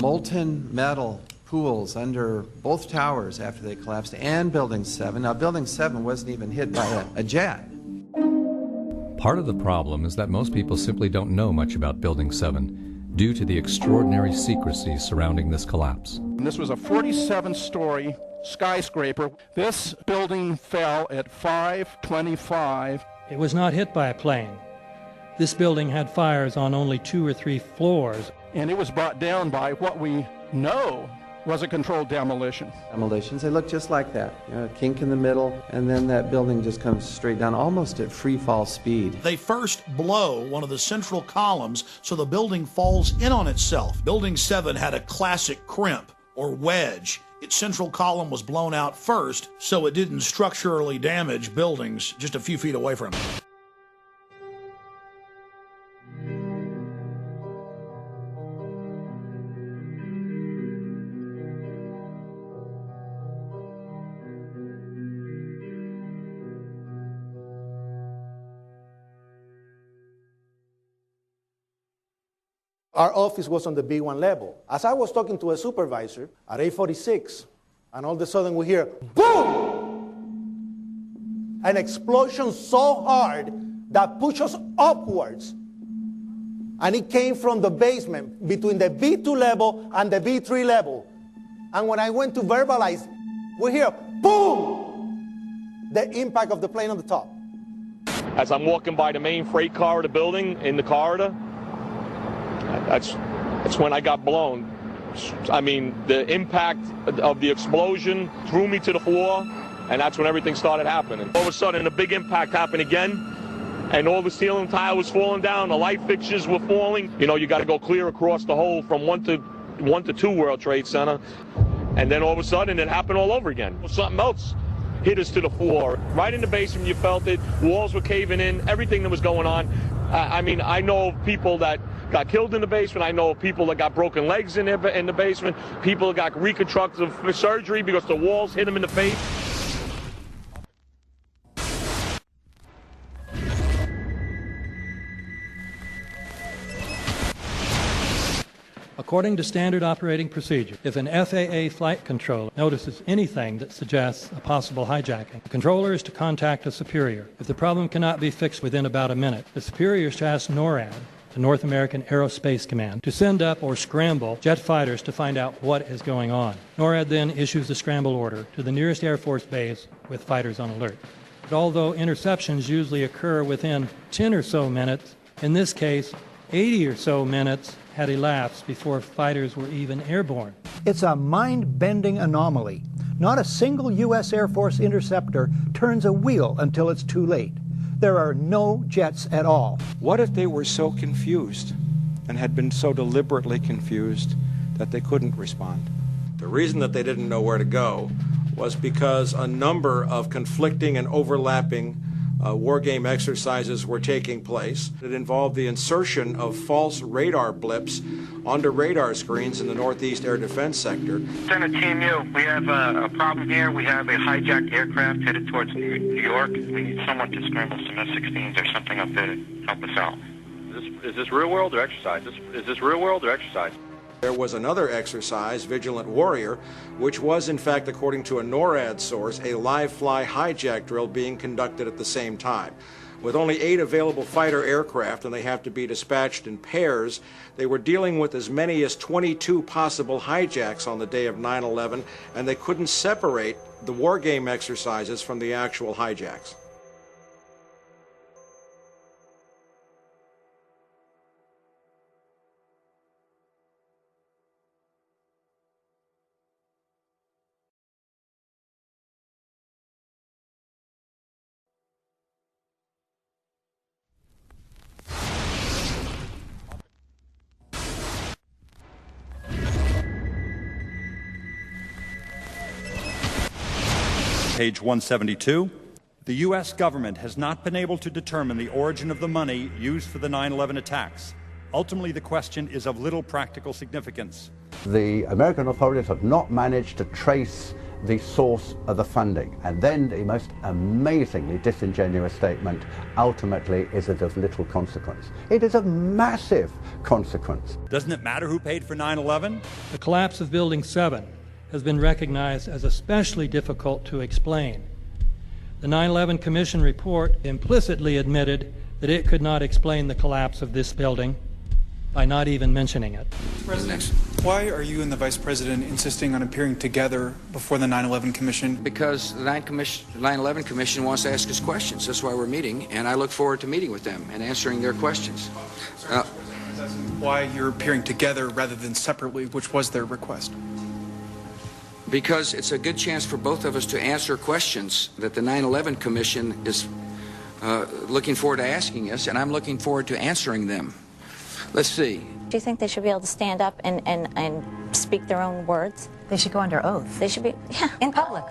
Molten metal pools under both towers after they collapsed, and Building 7. Now, Building 7 wasn't even hit by a jet. Part of the problem is that most people simply don't know much about Building 7 due to the extraordinary secrecy surrounding this collapse. And this was a 47-story skyscraper. This building fell at 5:25. It was not hit by a plane. This building had fires on only 2 or 3 floors. And it was brought down by what we know was a controlled demolition. Demolitions, they look just like that. You know, a kink in the middle, and then that building just comes straight down, almost at free fall speed. They first blow one of the central columns so the building falls in on itself. Building 7 had a classic crimp or wedge. Its central column was blown out first, so it didn't structurally damage buildings just a few feet away from it. Our office was on the B1 level. As I was talking to a supervisor at 8:46, and all of a sudden we hear, boom! An explosion so hard that pushed us upwards. And it came from the basement between the B2 level and the B3 level. And when I went to verbalize, we hear, boom! The impact of the plane on the top. As I'm walking by the main freight corridor building in the corridor, that's when I got blown. I mean, the impact of the explosion threw me to the floor, and that's when everything started happening. All of a sudden, a big impact happened again, and all the ceiling tile was falling down, the light fixtures were falling. You know, you got to go clear across the whole from 1 to 2 World Trade Center, and then all of a sudden, it happened all over again. Something else hit us to the floor. Right in the basement, you felt it. Walls were caving in, everything that was going on. I mean, I know of people that got killed in the basement. I know of people that got broken legs in the basement. People that got reconstructive surgery because the walls hit them in the face. According to standard operating procedure, if an FAA flight controller notices anything that suggests a possible hijacking, the controller is to contact a superior. If the problem cannot be fixed within about a minute, the superior is to ask NORAD, the North American Aerospace Command, to send up or scramble jet fighters to find out what is going on. NORAD then issues the scramble order to the nearest Air Force base with fighters on alert. But although interceptions usually occur within 10 or so minutes, in this case, 80 or so minutes had elapsed before fighters were even airborne. It's a mind-bending anomaly. Not a single U.S. Air Force interceptor turns a wheel until it's too late. There are no jets at all. What if they were so confused and had been so deliberately confused that they couldn't respond? The reason that they didn't know where to go was because a number of conflicting and overlapping war game exercises were taking place. It involved the insertion of false radar blips onto radar screens in the Northeast Air Defense Sector. Center Team U, we have a problem here. We have a hijacked aircraft headed towards New York. We need someone to scramble some F-16s or something up there to help us out. Is this real world or exercise? Is this real world or exercise? There was another exercise, Vigilant Warrior, which was in fact, according to a NORAD source, a live fly hijack drill being conducted at the same time. With only 8 available fighter aircraft, and they have to be dispatched in pairs, they were dealing with as many as 22 possible hijacks on the day of 9/11, and they couldn't separate the war game exercises from the actual hijacks. Page 172. The U.S. government has not been able to determine the origin of the money used for the 9/11 attacks. Ultimately, the question is of little practical significance. The American authorities have not managed to trace the source of the funding. And then the most amazingly disingenuous statement, ultimately, is it of little consequence. It is of massive consequence. Doesn't it matter who paid for 9/11? The collapse of Building 7 has been recognized as especially difficult to explain. The 9/11 Commission report implicitly admitted that it could not explain the collapse of this building by not even mentioning it. President, why are you and the Vice President insisting on appearing together before the 9/11 Commission? Because the 9/11 Commission wants to ask us questions. That's why we're meeting, and I look forward to meeting with them and answering their questions. Why you're appearing together rather than separately, which was their request? Because it's a good chance for both of us to answer questions that the 9/11 Commission is looking forward to asking us, and I'm looking forward to answering them. Let's see. Do you think they should be able to stand up and speak their own words? They should go under oath. They should be, yeah, in public.